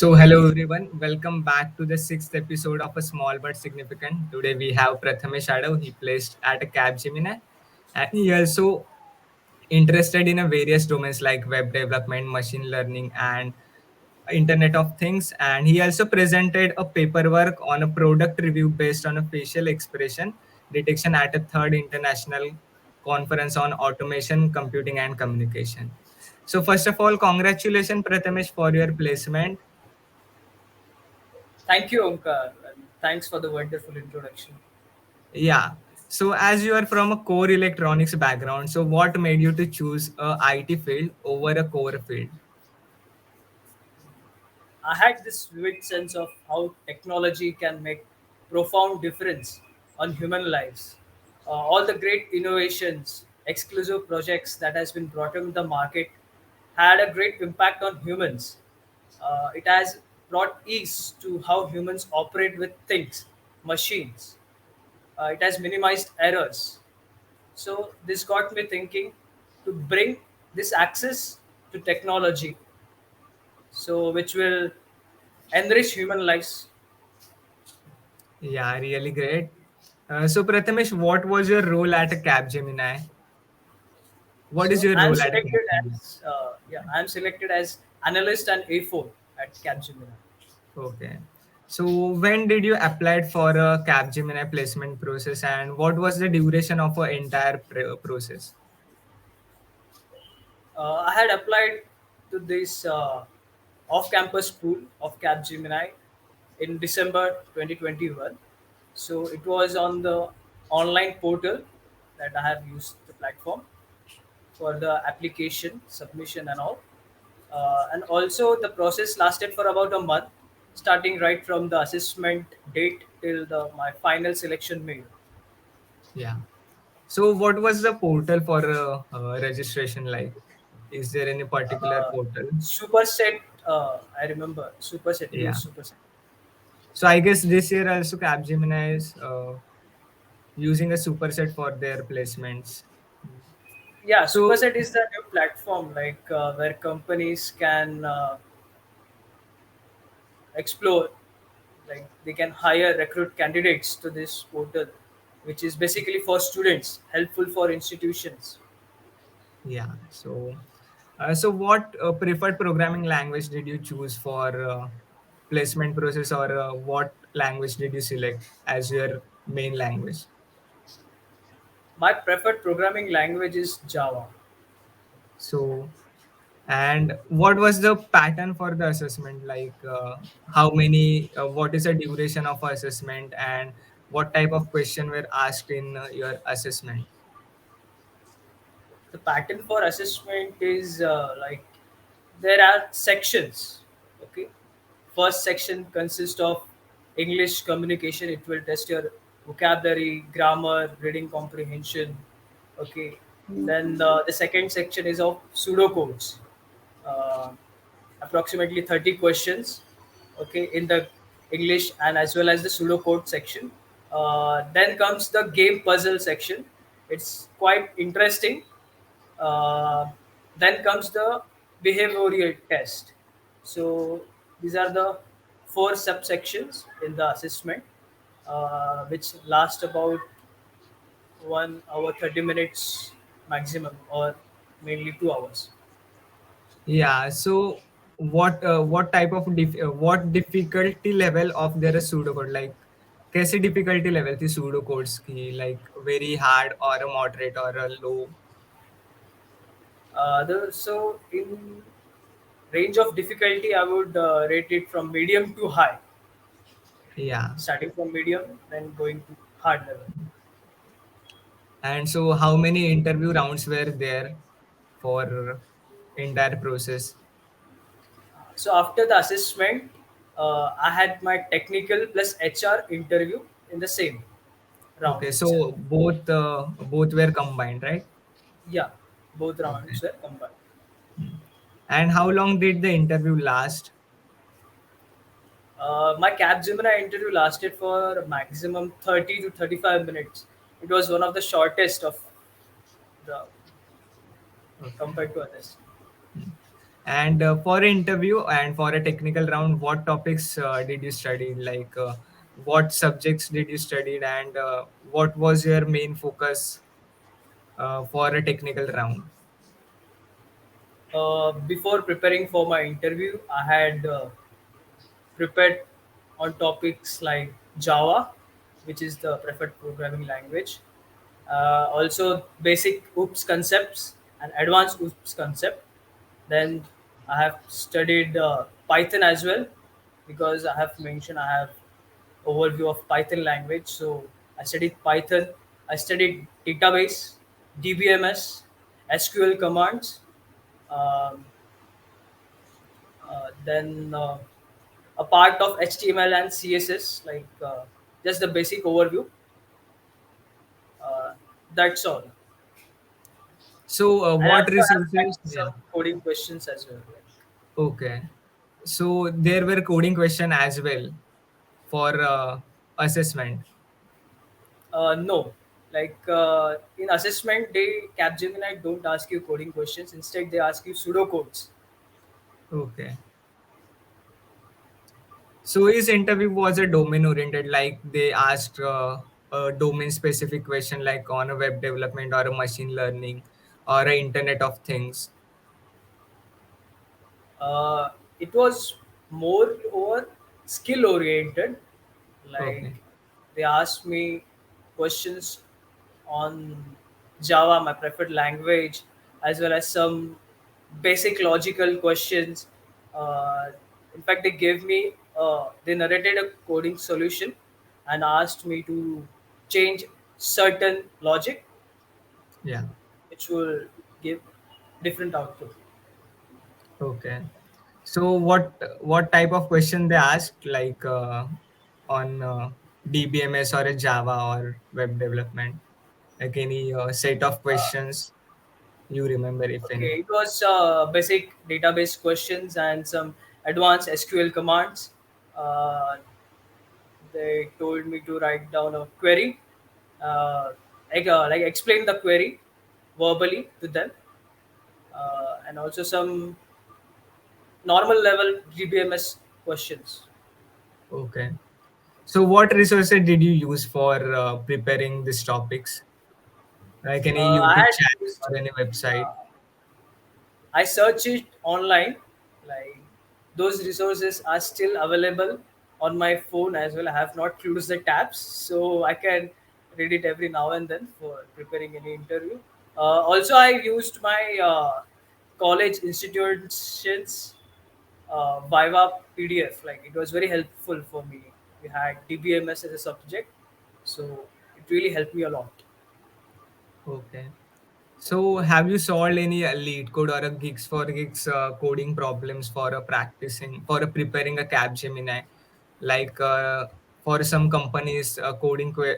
So, hello everyone. Welcome back to the sixth episode of a small but significant. Today we have Prathmesh Adhav. He placed at a Capgemini, and he also interested in a various domains like web development, machine learning, and Internet of Things. And he also presented a paperwork on a product review based on a facial expression detection at a third international conference on automation, computing, and communication. So, first of all, congratulations, Prathamesh, for your placement. Thank you, Omkar, and thanks for the wonderful introduction. Yeah. So as you are from a core electronics background, so what made you to choose a IT field over a core field? I had this vivid sense of how technology can make profound difference on human lives. All the great innovations, exclusive projects that has been brought into the market had a great impact on humans. It has brought ease to how humans operate with things, machines. It has minimized errors. So this got me thinking to bring this access to technology, so which will enrich human lives. Yeah, really great. So Prathamesh, what was your role at a Capgemini? What is So your I'm role at a selected Capgemini? I'm selected as analyst and A4 at Capgemini. Okay. So when did you apply for a Capgemini placement process, and what was the duration of a entire process? I had applied to this off-campus pool of Capgemini in December 2021. So it was on the online portal that I have used the platform for the application submission and all. And also the process lasted for about a month, starting right from the assessment date till the my final selection made. Yeah. So what was the portal for registration like? Is there any particular portal? Superset, I remember Superset. We Yeah. use Superset. So I guess this year also Capgemini is using a superset for their placements. Yeah, So Superset is the new platform like where companies can explore, like they can hire recruit candidates to this portal, which is basically for students, helpful for institutions. yeah. So what preferred programming language did you choose for placement process, or what language did you select as your main language? My preferred programming language is Java. So and what was the pattern for the assessment? Like how many? What is the duration of assessment, and what type of question were asked in your assessment? The pattern for assessment is like there are sections. Okay, first section consists of English communication. It will test your vocabulary, grammar, reading comprehension. Okay, then the second section is of pseudocodes, uh, approximately 30 questions, okay, in the English and as well as the pseudocode section. Then comes the game puzzle section. It's quite interesting. uh, then comes the behavioral test. So these are the four subsections in the assessment, which last about 1 hour 30 minutes maximum, or mainly 2 hours. Yeah. So what type of what difficulty level of their pseudocode, like कैसी difficulty level थी pseudocodes की, like very hard or a moderate or a low? So in range of difficulty, I would rate it from medium to high, Yeah. starting from medium, then going to hard level. And so how many interview rounds were there for entire process? So after the assessment, I had my technical plus HR interview in the same round Okay, itself. so both were combined, right? Yeah, both Okay. rounds were combined. And how long did the interview last? My Capgemini interview lasted for maximum 30 to 35 minutes. It was one of the shortest of the Okay. compared to others. And for an interview and for a technical round, what topics did you study? Like, what subjects did you study, and what was your main focus for a technical round? Before preparing for my interview, I had prepared on topics like Java, which is the preferred programming language. Also, basic OOPS concepts and advanced OOPS concept. Then I have studied Python as well, because I have mentioned I have overview of Python language. So I studied Python. I studied database, DBMS, SQL commands. Um, then a part of HTML and CSS, like just the basic overview. Uh, that's all. So, And what also I have resources? practiced Yeah. some coding questions as well. Okay. So there were coding question as well for assessment. No, like in assessment, Capgemini don't ask you coding questions. Instead, they ask you pseudo codes. Okay. So his interview was a domain oriented, like they asked a domain specific question, like on a web development or a machine learning or a Internet of Things. Uh, it was more over skill oriented. Like Okay. they asked me questions on Java, my preferred language, as well as some basic logical questions. Uh, in fact, they narrated a coding solution and asked me to change certain logic, Yeah. which will give different output. Okay. So what type of question they asked, like on DBMS or a Java or web development? Like any set of questions you remember, if any? Okay, it was basic database questions and some advanced SQL commands. Uh, they told me to write down a query, like explain the query verbally to them, and also some normal level GBMS questions. Okay. So what resources did you use for preparing these topics? Like any I YouTube had channel used or any website? uh, I search it online. Like those resources are still available on my phone as well. I have not closed the tabs, so I can read it every now and then for preparing any interview. Also, I used my college institutions Viva PDF. Like it was very helpful for me. We had DBMS as a subject, so it really helped me a lot. Okay. So have you solved any lead code or a gigs for gigs coding problems for a practicing for a preparing a Capgemini? Like for some companies,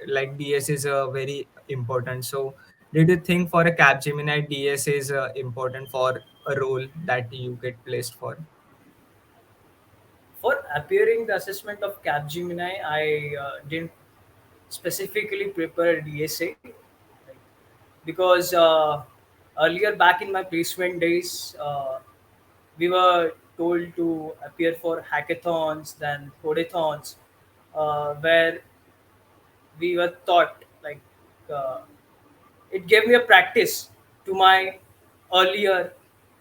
like DS is very important. So did you think for a Capgemini DS is important for a role that you get placed for? For appearing the assessment of Capgemini, I didn't specifically prepare a DSA, like, because earlier back in my placement days, we were told to appear for hackathons, then codathons, where we were taught like uh, it gave me a practice to my earlier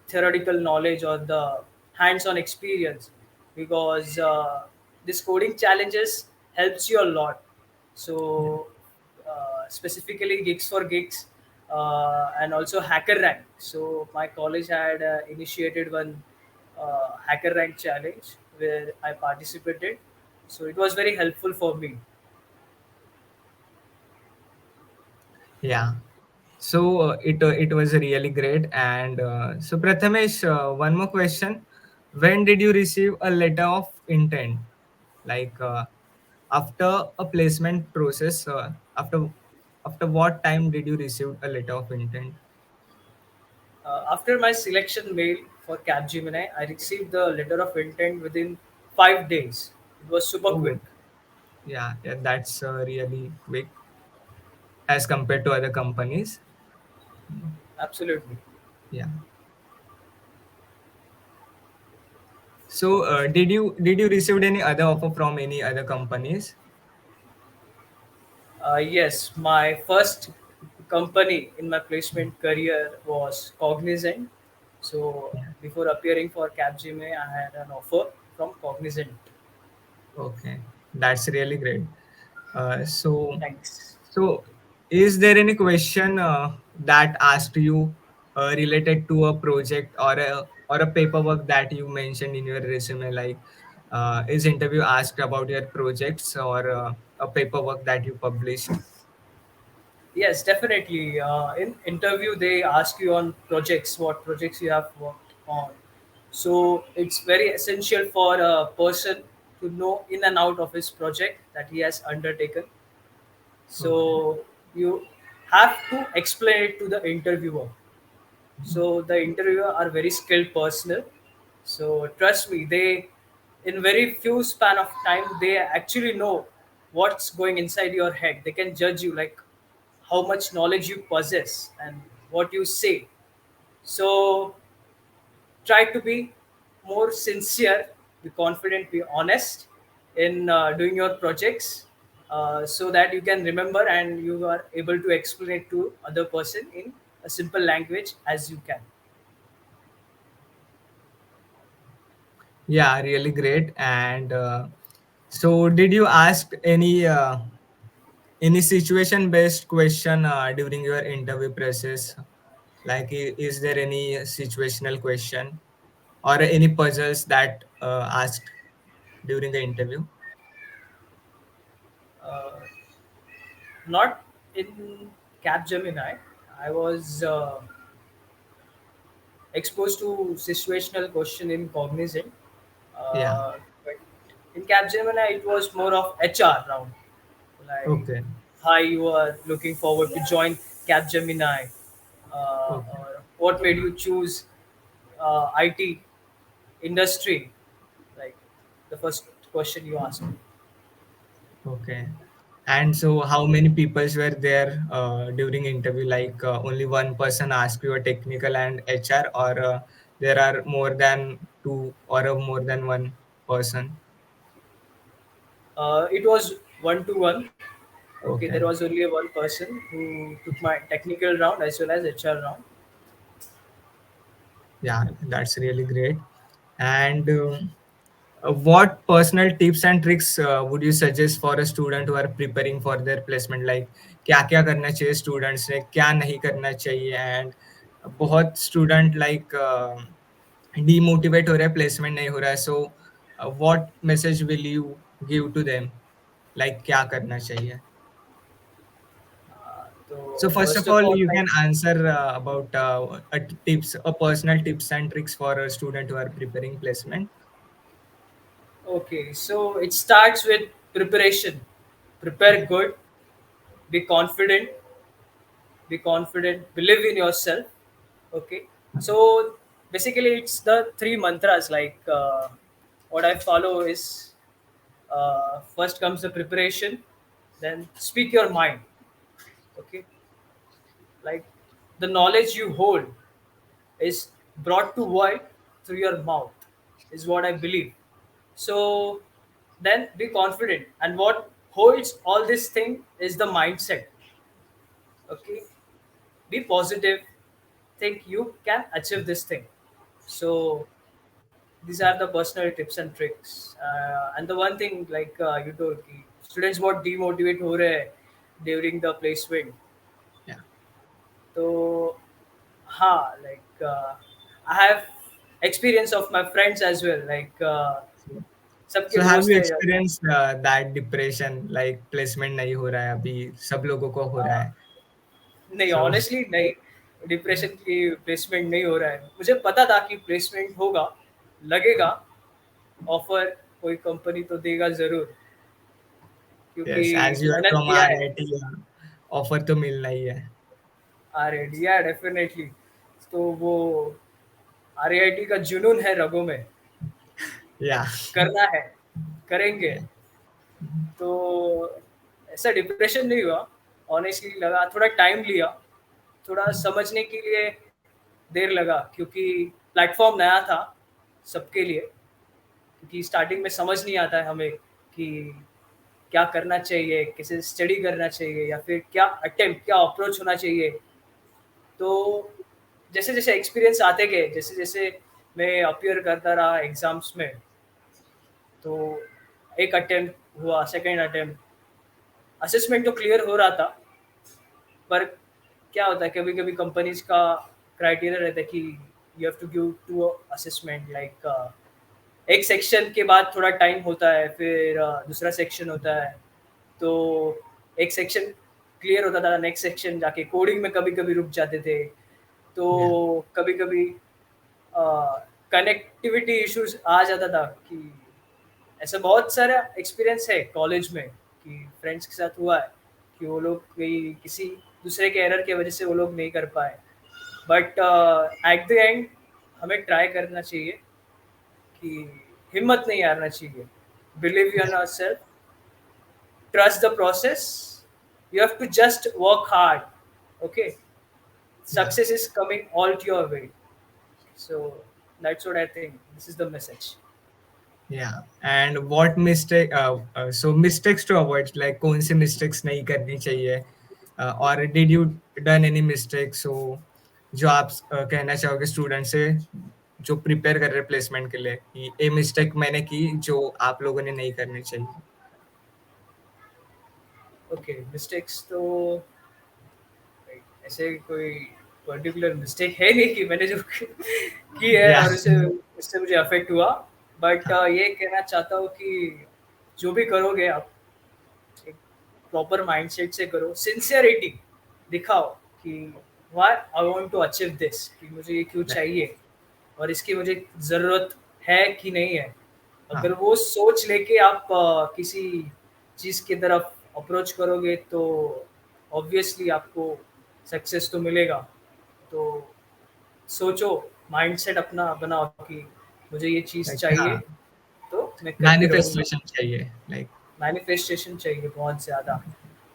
theoretical knowledge or the hands-on experience, because this coding challenges helps you a lot. Yeah. So specifically gigs for gigs, and also hacker rank. So my college had initiated one hacker rank challenge where I participated, so it was very helpful for me. Yeah. So it was really great. And so Prathamesh, one more question: when did you receive a letter of intent? Like after a placement process, after what time did you receive a letter of intent? After my selection mail for Capgemini, I received the letter of intent within 5 days. It was super quick. Oh, yeah, yeah, that's really quick as compared to other companies. Absolutely. Yeah. So, did you received any other offer from any other companies? Yes, my first company in my placement career was Cognizant. So before appearing for Capgemini, I had an offer from Cognizant. Okay, that's really great. Uh, so, Thanks. so is there any question that asked you related to a project or a paperwork that you mentioned in your resume? Like, is interview asked about your projects or a paperwork that you published? Yes, definitely. In interview, they ask you on projects, what projects you have worked on. So it's very essential for a person to know in and out of his project that he has undertaken. Okay. So you have to explain it to the interviewer. So the interviewer are very skilled personnel. So trust me, they in very few span of time they actually know what's going inside your head. They can judge you like how much knowledge you possess and what you say. So try to be more sincere, be confident, be honest in doing your projects, so that you can remember and you are able to explain it to other person in a simple language as you can. Yeah, really great. And so, did you ask any situation based question during your interview process? Like, is there any situational question or any puzzles that asked during the interview? uh, Not in Capgemini. I was exposed to situational question in Cognizant. Yeah. But in Capgemini, it was more of HR round. Like, Okay. hi, you are looking forward to join Capgemini, Okay. or what made you choose IT industry? Like the first question you asked me. Okay. And so, how many people were there during interview? Like, only one person asked you a technical and HR, or there are more than two or more than one person? It was one to one. Okay, there Okay. was only one person who took my technical round as well as HR round. Yeah, that's really great. And what personal tips and tricks would you suggest for a student who are preparing for their placement? Like, क्या क्या करना चाहिए students ने, क्या नहीं करना चाहिए? And बहुत स्टूडेंट लाइक डीमोटिवेट हो रहा है, प्लेसमेंट नहीं हो रहा है. So what message will you give to them? Like, क्या करना चाहिए? So So first first of of all, all, you like, can answer about tips, personal tips and tricks for a student who are preparing placement. okay, so it starts with preparation. Prepare good, be confident, believe in yourself. Okay, so basically, it's the three mantras. Like, what I follow is, first comes the preparation, then speak your mind. Okay, like the knowledge you hold is brought to world through your mouth, is what I believe. So then be confident, and what holds all this thing is the mindset. Okay, be positive, think you can achieve this thing. So these are the personal tips and tricks. And the one thing, like, you told कि students बहुत demotivate हो रहे हैं during the placement. Yeah. So हाँ, like, I have experience of my friends as well. Like, सबके So have दोस्त you है. experienced that depression, like placement नहीं हो रहा है अभी, सब लोगों को हो रहा है? नहीं, So ऑनेस्टली नहीं, डिप्रेशन की प्लेसमेंट नहीं हो रहा है. मुझे पता था कि प्लेसमेंट होगा, लगेगा, ऑफर कोई कंपनी तो देगा जरूर, क्योंकि yes, as you are मेहनत from किया है. RIT, ऑफर तो मिलना ही है. आर दिया डेफिनेटली. तो वो आर का जुनून है रगों में, Yeah. करना है, करेंगे. Yeah. तो ऐसा डिप्रेशन नहीं हुआ. ऑनेस्टली लगा, थोड़ा टाइम लिया, थोड़ा समझने के लिए देर लगा, क्योंकि प्लेटफॉर्म नया था सबके लिए. क्योंकि स्टार्टिंग में समझ नहीं आता है हमें कि क्या करना चाहिए, कैसे स्टडी करना चाहिए या फिर क्या अटेम्प्ट, क्या अप्रोच होना चाहिए। तो जैसे-जैसे एक्सपीरियंस आते गए, जैसे-जैसे मैं अपीयर करता रहा एग्ज़ाम्स में, तो एक अटेम्प्ट हुआ, सेकंड अटेम्प्ट, असेसमेंट तो क्लियर हो रहा था, पर क्या होता है कभी-कभी कंपनीज़ का क्राइटेरिया रहता है कि you have to give 2 assessment like एक सेक्शन के बाद थोड़ा टाइम होता है, फिर दूसरा सेक्शन होता है। तो एक सेक्शन क्लियर होता था, नेक्स्ट सेक्शन जाके कोडिंग में कभी-कभी रुक जाते थे। तो Yeah. कभी-कभी कनेक्टिविटी इश्यूज़ आ जाता था कि ऐसा बहुत सारा एक्सपीरियंस है कॉलेज में कि फ्रेंड्स के साथ हुआ है कि वो लोग कोई किसी दूसरे के एरर की वजह से वो लोग नहीं कर पाए। बट एट द एंड हमें ट्राई करना चाहिए कि हिम्मत नहीं हारना चाहिए। Believe in yourself, trust the process. You have to just work hard. Okay, Yeah. success is coming all to your way. So that's what I think. This is the message. Yeah. And what mistake? So mistakes to avoid. Like कौन से mistakes नहीं करनी चाहिए? Or did you done any mistakes? So जो आप कहना चाहोगे student से जो प्रिपेयर कर रहे प्लेसमेंट के लिए कि ये मिस्टेक मैंने की जो आप लोगों ने नहीं करनी चाहिए. Okay, mistakes तो ऐसे कोई पर्टिकुलर मिस्टेक है नहीं कि मैंने जो की है Yeah. और उसे उससे मुझे अफेक्ट हुआ। बट हाँ. ये कहना चाहता हूँ कि जो भी करोगे आप एक प्रॉपर माइंडसेट से करो, सिंसियरिटी दिखाओ कि why I want to achieve this, कि मुझे ये क्यों चाहिए और इसकी मुझे ज़रूरत है कि नहीं है। अगर हाँ. वो सोच लेके आप किसी चीज़ की तरफ अप्रोच करोगे तो ऑब्वियसली आपको सक्सेस तो मिलेगा। तो सोचो, माइंडसेट अपना बनाओ कि मुझे ये चीज़ Like, चाहिए, हाँ. तो मैं करते रहूँगा। मैनिफेस्टेशन चाहिए. Like, मैनिफेस्टेशन चाहिए बहुत ज़्यादा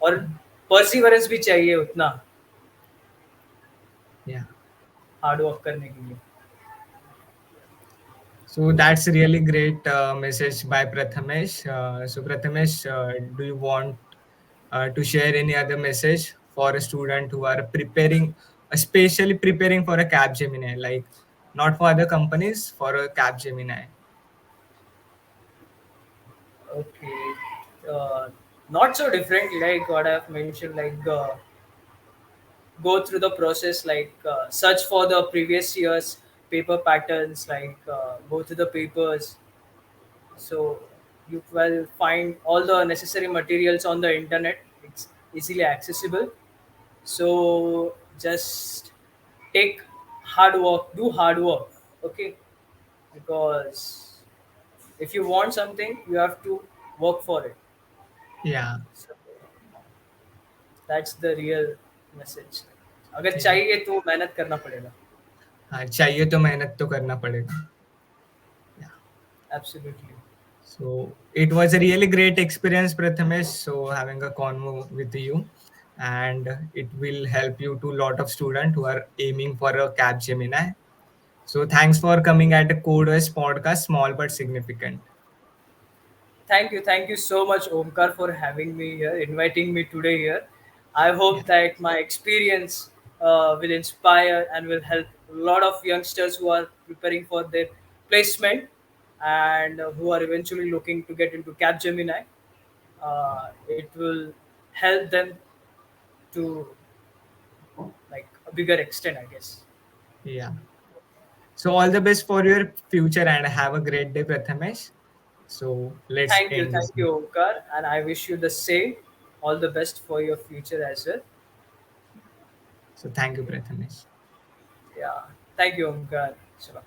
और परसिवरेंस भी चाहिए उतना yeah. हार्ड वर्क करने के लिए। So that's a really great message by Prathamesh. So Prathamesh, do you want to share any other message for a student who are preparing, especially preparing for a Capgemini, like not for other companies, for a Capgemini? Okay. Not so different like what I've mentioned, like go through the process, like search for the previous year's paper patterns, like go through the papers. So you will find all the necessary materials on the internet. It's easily accessible. So just take hard work, do hard work, okay? Because if you want something, you have to work for it. Yeah, So that's the real message. अगर yeah. चाहिए तो मेहनत करना पड़ेगा. हाँ, चाहिए तो मेहनत तो करना पड़ेगा. Yeah. Absolutely. So it was a really great experience, Prathamesh. So having a convo with you, and it will help you to a lot of students who are aiming for a Capgemini. So thanks for coming at a CodeOS podcast, small but significant. Thank you so much, Omkar, for having me here, inviting me today here. I Yeah, hope that my experience will inspire and will help a lot of youngsters who are preparing for their placement and who are eventually looking to get into Capgemini. It will help them to like a bigger extent, I guess. yeah. So all the best for your future and have a great day, Prathamesh. So let's end this. Thank you, Omkar, and I wish you the same. All the best for your future as well. So thank you, Prathamesh. Yeah, thank you, Omkar. Sure.